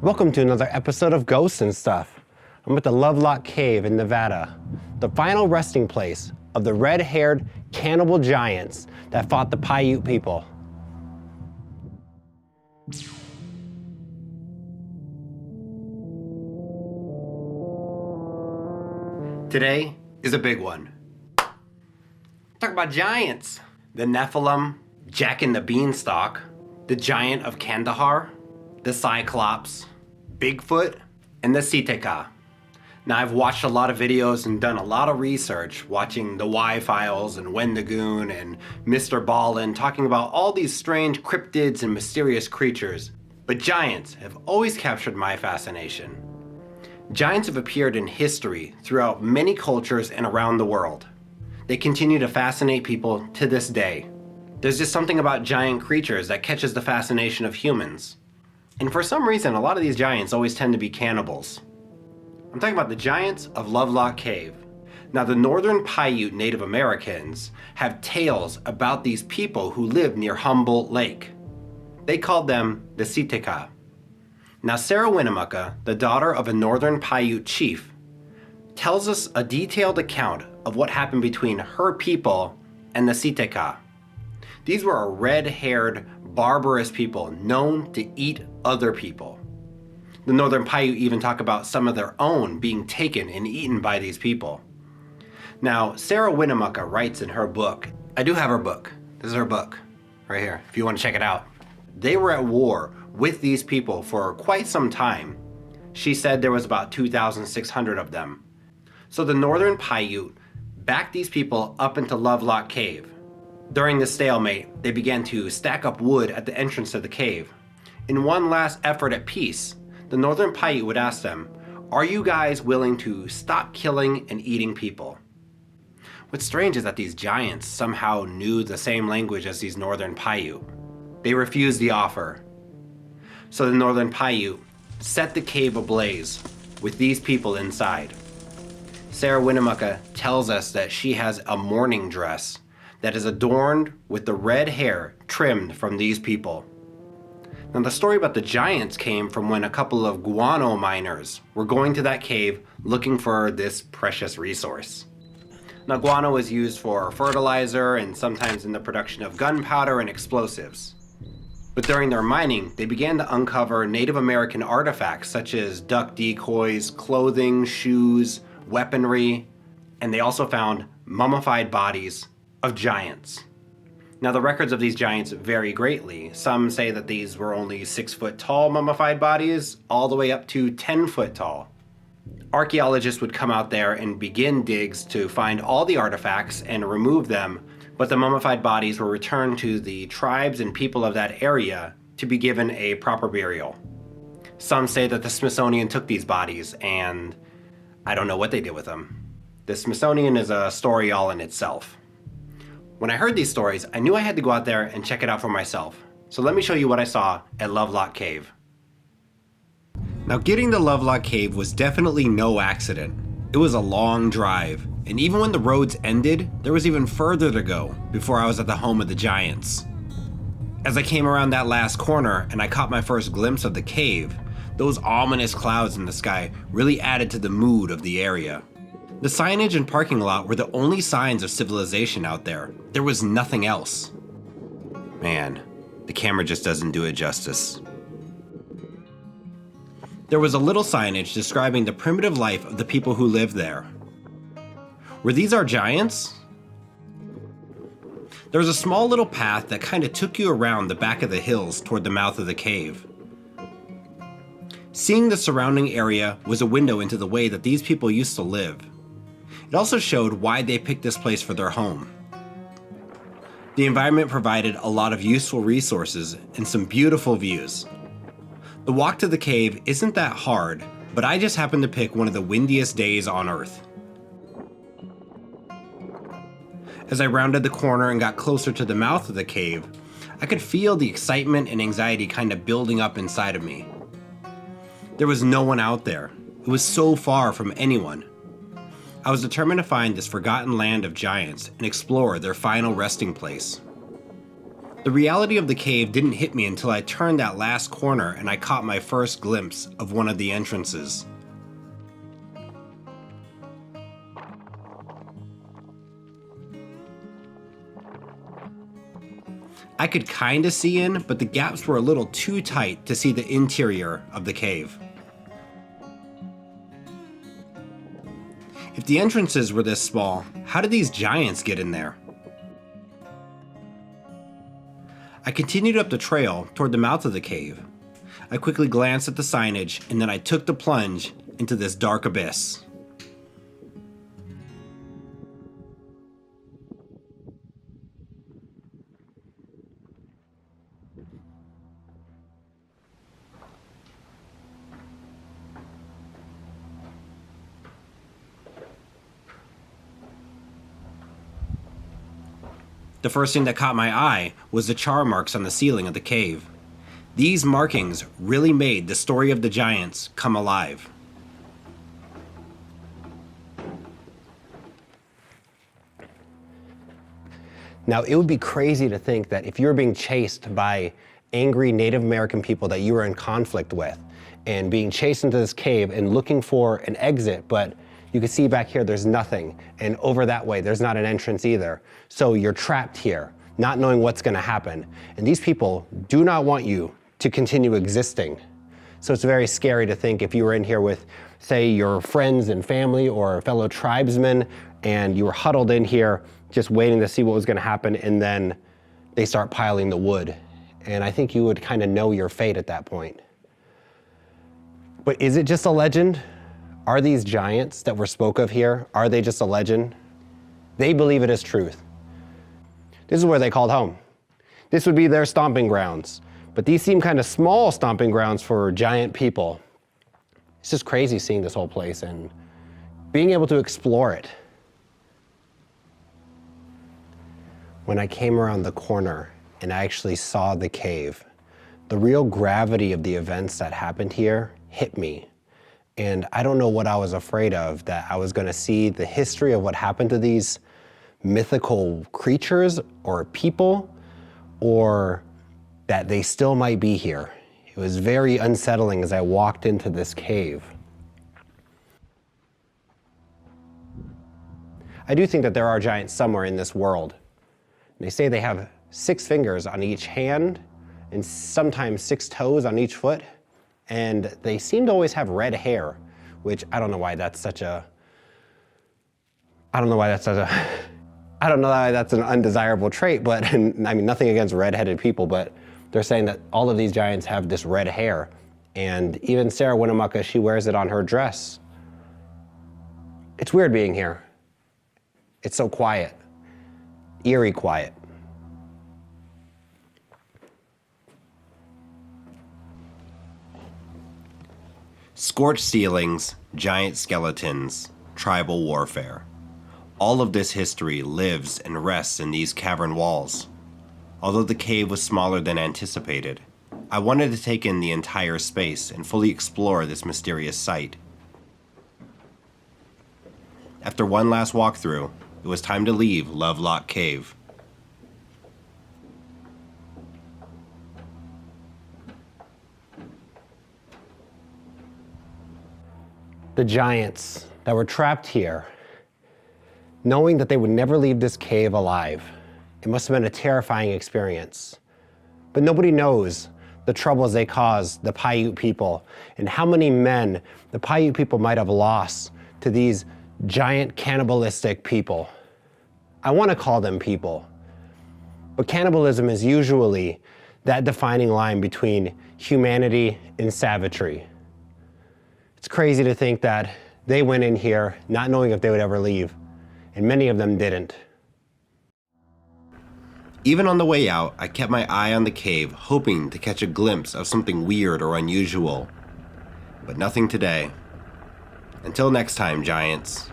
Welcome to another episode of Ghosts and Stuff. I'm at the Lovelock Cave in Nevada, the final resting place of the red-haired cannibal giants that fought the Paiute people. Today is a big one. Talk about giants. The Nephilim, Jack and the Beanstalk, the Giant of Kandahar, the Cyclops, Bigfoot, and the Si-Te-Cah. Now, I've watched a lot of videos and done a lot of research watching the Y-Files and Wendigoon and Mr. Ballin talking about all these strange cryptids and mysterious creatures. But giants have always captured my fascination. Giants have appeared in history throughout many cultures and around the world. They continue to fascinate people to this day. There's just something about giant creatures that catches the fascination of humans. And for some reason, a lot of these giants always tend to be cannibals. I'm talking about the giants of Lovelock Cave. Now, the Northern Paiute Native Americans have tales about these people who lived near Humboldt Lake. They called them the Si-Te-Cah. Now, Sarah Winnemucca, the daughter of a Northern Paiute chief, tells us a detailed account of what happened between her people and the Si-Te-Cah. These were a red-haired, barbarous people known to eat other people. The Northern Paiute even talk about some of their own being taken and eaten by these people. Now, Sarah Winnemucca writes in her book, I do have her book. This is her book, right here, if you want to check it out. They were at war with these people for quite some time. She said there was about 2,600 of them. So the Northern Paiute backed these people up into Lovelock Cave. During the stalemate, they began to stack up wood at the entrance to the cave. In one last effort at peace, the Northern Paiute would ask them, are you guys willing to stop killing and eating people? What's strange is that these giants somehow knew the same language as these Northern Paiute. They refused the offer. So the Northern Paiute set the cave ablaze with these people inside. Sarah Winnemucca tells us that she has a mourning dress that is adorned with the red hair trimmed from these people. Now, the story about the giants came from when a couple of guano miners were going to that cave looking for this precious resource. Now, guano is used for fertilizer and sometimes in the production of gunpowder and explosives. But during their mining, they began to uncover Native American artifacts such as duck decoys, clothing, shoes, weaponry, and they also found mummified bodies of giants. Now, the records of these giants vary greatly. Some say that these were only 6 foot tall mummified bodies, all the way up to 10 foot tall. Archaeologists would come out there and begin digs to find all the artifacts and remove them, but the mummified bodies were returned to the tribes and people of that area to be given a proper burial. Some say that the Smithsonian took these bodies, and I don't know what they did with them. The Smithsonian is a story all in itself. When I heard these stories, I knew I had to go out there and check it out for myself. So let me show you what I saw at Lovelock Cave. Now, getting to Lovelock Cave was definitely no accident. It was a long drive, and even when the roads ended, there was even further to go before I was at the home of the giants. As I came around that last corner and I caught my first glimpse of the cave, those ominous clouds in the sky really added to the mood of the area. The signage and parking lot were the only signs of civilization out there. There was nothing else. Man, the camera just doesn't do it justice. There was a little signage describing the primitive life of the people who lived there. Were these our giants? There was a small little path that kind of took you around the back of the hills toward the mouth of the cave. Seeing the surrounding area was a window into the way that these people used to live. It also showed why they picked this place for their home. The environment provided a lot of useful resources and some beautiful views. The walk to the cave isn't that hard, but I just happened to pick one of the windiest days on Earth. As I rounded the corner and got closer to the mouth of the cave, I could feel the excitement and anxiety kind of building up inside of me. There was no one out there. It was so far from anyone. I was determined to find this forgotten land of giants and explore their final resting place. The reality of the cave didn't hit me until I turned that last corner and I caught my first glimpse of one of the entrances. I could kinda see in, but the gaps were a little too tight to see the interior of the cave. If the entrances were this small, how did these giants get in there? I continued up the trail toward the mouth of the cave. I quickly glanced at the signage and then I took the plunge into this dark abyss. The first thing that caught my eye was the char marks on the ceiling of the cave. These markings really made the story of the giants come alive. Now, it would be crazy to think that if you were being chased by angry Native American people that you were in conflict with, and being chased into this cave and looking for an exit, but you can see back here there's nothing, and over that way there's not an entrance either. So you're trapped here, not knowing what's gonna happen. And these people do not want you to continue existing. So it's very scary to think if you were in here with, say, your friends and family or fellow tribesmen, and you were huddled in here just waiting to see what was gonna happen, and then they start piling the wood. And I think you would kind of know your fate at that point. But is it just a legend? Are these giants that were spoke of here, are they just a legend? They believe it is truth. This is where they called home. This would be their stomping grounds. But these seem kind of small stomping grounds for giant people. It's just crazy seeing this whole place and being able to explore it. When I came around the corner and I actually saw the cave, the real gravity of the events that happened here hit me. And I don't know what I was afraid of, that I was gonna see the history of what happened to these mythical creatures or people, or that they still might be here. It was very unsettling as I walked into this cave. I do think that there are giants somewhere in this world. They say they have 6 fingers on each hand and sometimes 6 toes on each foot. And they seem to always have red hair, which I don't know why that's such a, I don't know why that's an undesirable trait, but I mean, nothing against redheaded people, but they're saying that all of these giants have this red hair. And even Sarah Winnemucca, she wears it on her dress. It's weird being here. It's so quiet, eerie quiet. Scorched ceilings, giant skeletons, tribal warfare. All of this history lives and rests in these cavern walls. Although the cave was smaller than anticipated, I wanted to take in the entire space and fully explore this mysterious site. After one last walkthrough, it was time to leave Lovelock Cave. The giants that were trapped here, knowing that they would never leave this cave alive. It must have been a terrifying experience. But nobody knows the troubles they caused the Paiute people and how many men the Paiute people might have lost to these giant cannibalistic people. I want to call them people, but cannibalism is usually that defining line between humanity and savagery. It's crazy to think that they went in here not knowing if they would ever leave, and many of them didn't. Even on the way out, I kept my eye on the cave, hoping to catch a glimpse of something weird or unusual. But nothing today. Until next time, giants.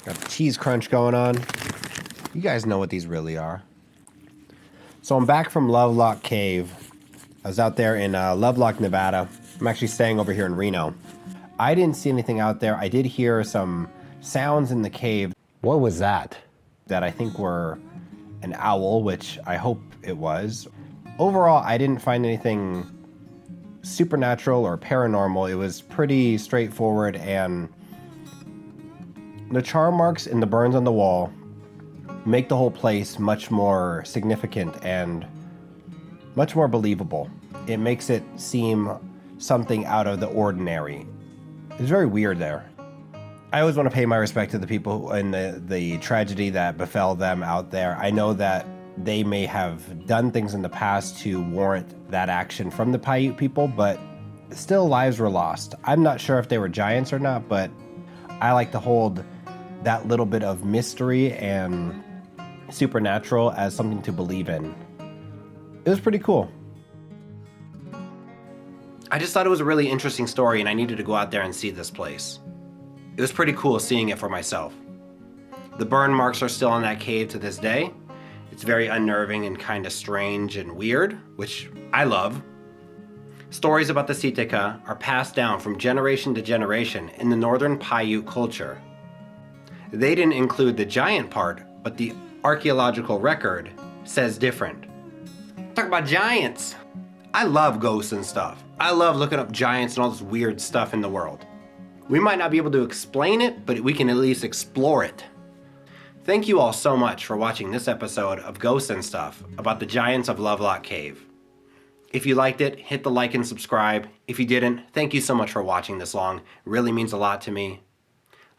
Got the cheese crunch going on. You guys know what these really are. So I'm back from Lovelock Cave. I was out there in Lovelock, Nevada. I'm actually staying over here in Reno. I didn't see anything out there. I did hear some sounds in the cave. What was that? that I think were an owl, which I hope it was. Overall, I didn't find anything supernatural or paranormal. It was pretty straightforward, and the char marks and the burns on the wall make the whole place much more significant and much more believable. It makes it seem something out of the ordinary. It's very weird there. I always want to pay my respect to the people and the tragedy that befell them out there. I know that they may have done things in the past to warrant that action from the Paiute people, but still lives were lost. I'm not sure if they were giants or not, but I like to hold that little bit of mystery and supernatural as something to believe in. It was pretty cool. I just thought it was a really interesting story and I needed to go out there and see this place. It was pretty cool seeing it for myself. The burn marks are still on that cave to this day. It's very unnerving and kind of strange and weird, which I love. Stories about the Si-Te-Cah are passed down from generation to generation in the Northern Paiute culture. They didn't include the giant part, but the archaeological record says different. Talk about giants! I love ghosts and stuff. I love looking up giants and all this weird stuff in the world. We might not be able to explain it, but we can at least explore it. Thank you all so much for watching this episode of Ghosts and Stuff about the giants of Lovelock Cave. If you liked it, hit the like and subscribe. If you didn't, thank you so much for watching this long. It really means a lot to me.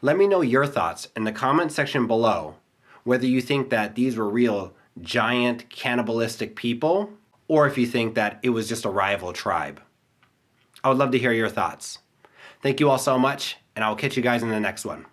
Let me know your thoughts in the comment section below, whether you think that these were real giant cannibalistic people, or if you think that it was just a rival tribe. I would love to hear your thoughts. Thank you all so much, and I will catch you guys in the next one.